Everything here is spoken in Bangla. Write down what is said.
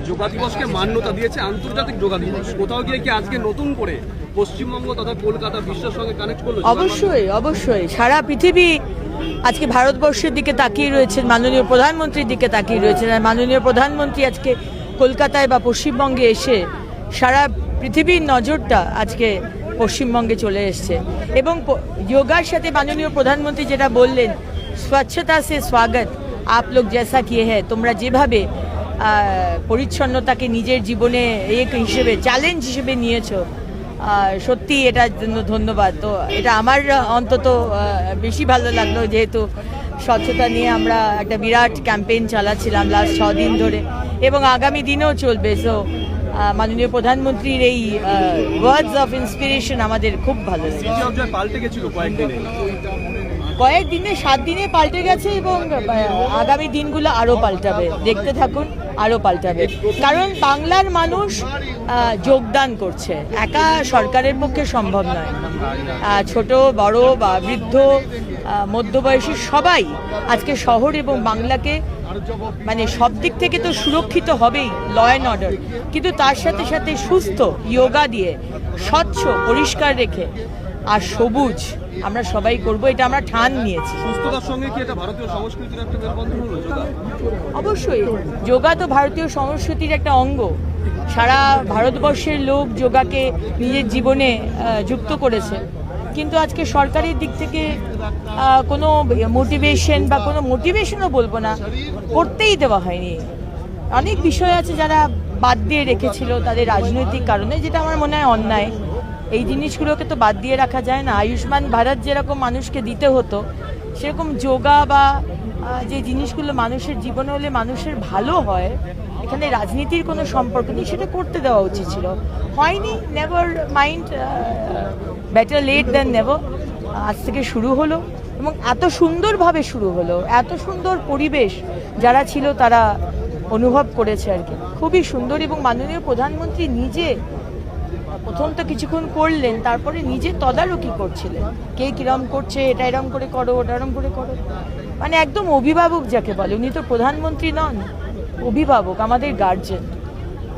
যোগা দিবসকে মান্যতা দিয়েছে আন্তর্জাতিক যোগা দিবস। কোথাও গিয়ে কি আজকে নতুন করে পশ্চিমবঙ্গ তথা কলকাতা বিশ্বের সঙ্গে কানেক্ট করলো? অবশ্যই অবশ্যই, সারা পৃথিবী আজকে ভারতবর্ষের দিকে তাকিয়ে রয়েছেন, মাননীয় প্রধানমন্ত্রীর দিকে তাকিয়ে রয়েছেন। আর মাননীয় প্রধানমন্ত্রী আজকে কলকাতায় বা পশ্চিমবঙ্গে এসে সারা পৃথিবীর নজরটা আজকে পশ্চিমবঙ্গে চলে এসছে। এবং যোগার সাথে মাননীয় প্রধানমন্ত্রী যেটা বললেন, স্বচ্ছতা সে স্বাগত আপ লোক জেসা কিয়ে হ্যাঁ, তোমরা যেভাবে পরিচ্ছন্নতাকে নিজের জীবনে এক হিসেবে চ্যালেঞ্জ হিসেবে নিয়েছো, সত্যি এটার জন্য ধন্যবাদ। তো এটা আমার অন্তত বেশি ভালো লাগলো, যেহেতু স্বচ্ছতা নিয়ে আমরা একটা বিরাট ক্যাম্পেইন চালাচ্ছিলাম লাস্ট 6 দিন ধরে, এবং আগামী দিনেও চলবে। সো মাননীয় প্রধানমন্ত্রীর এই ওয়ার্ডস অফ ইন্সপিরেশন আমাদের খুব ভালো লাগে। পাল্টে গেছিল কয়েকদিনে 7 দিনে পাল্টে গেছে, এবং আগামী দিনগুলো আরও পাল্টাবে। দেখতে থাকুন, আরও পাল্টাবে। কারণ বাংলার মানুষ যোগদান করছে, একা সরকারের পক্ষে সম্ভব নয়। ছোট বড় বা বৃদ্ধ মধ্যবয়সী সবাই আজকে শহর এবং বাংলাকে মানে সব দিক থেকে তো সুরক্ষিত হবেই, ল অ্যান্ড অর্ডার, কিন্তু তার সাথে সাথে সুস্থ যোগা দিয়ে, স্বচ্ছ পরিষ্কার রেখে আর সবুজ আমরা সবাই করব, এটা আমরা ঠান নিয়েছি। সুস্থতার সঙ্গে কি এটা ভারতীয় সংস্কৃতির একটা মেলবন্ধন হলো যোগা? অবশ্যই, যোগা তো ভারতীয় সংস্কৃতির একটা অঙ্গ। সারা ভারতবর্ষের লোক যোগাকে নিজের জীবনে যুক্ত করেছে, কিন্তু আজকে সরকারের দিক থেকে কোনো মোটিভেশন বা কোনো মোটিভেশনও বলবো না, করতেই দেওয়া হয়নি। অনেক বিষয় আছে যারা বাদ দিয়ে রেখেছিল তাদের রাজনৈতিক কারণে, যেটা আমার মনে হয় অন্যায়। এই জিনিসগুলোকে তো বাদ দিয়ে রাখা যায় না। আয়ুষ্মান ভারত যেরকম মানুষকে দিতে হতো, সেরকম যোগা বা যে জিনিসগুলো মানুষের জীবনে হলে মানুষের ভালো হয়, এখানে রাজনীতির কোনো সম্পর্ক নেই, সেটা করতে দেওয়া উচিত ছিল। হয়নি, never mind, better late than never. আজ থেকে শুরু হলো এবং এত সুন্দরভাবে শুরু হলো, এত সুন্দর পরিবেশ যারা ছিল তারা অনুভব করেছে আর কি, খুবই সুন্দর। এবং মাননীয় প্রধানমন্ত্রী নিজে প্রথম তো কিছুক্ষণ করলেন, তারপরে নিজে তদারকি করছিলেন, কে কিরম করছে, এটা এরম করে করো, ওটা এরম করে করো। মানে একদম অভিভাবক যাকে বলে, উনি তো প্রধানমন্ত্রী নন, অভিভাবক, আমাদের গার্জেন।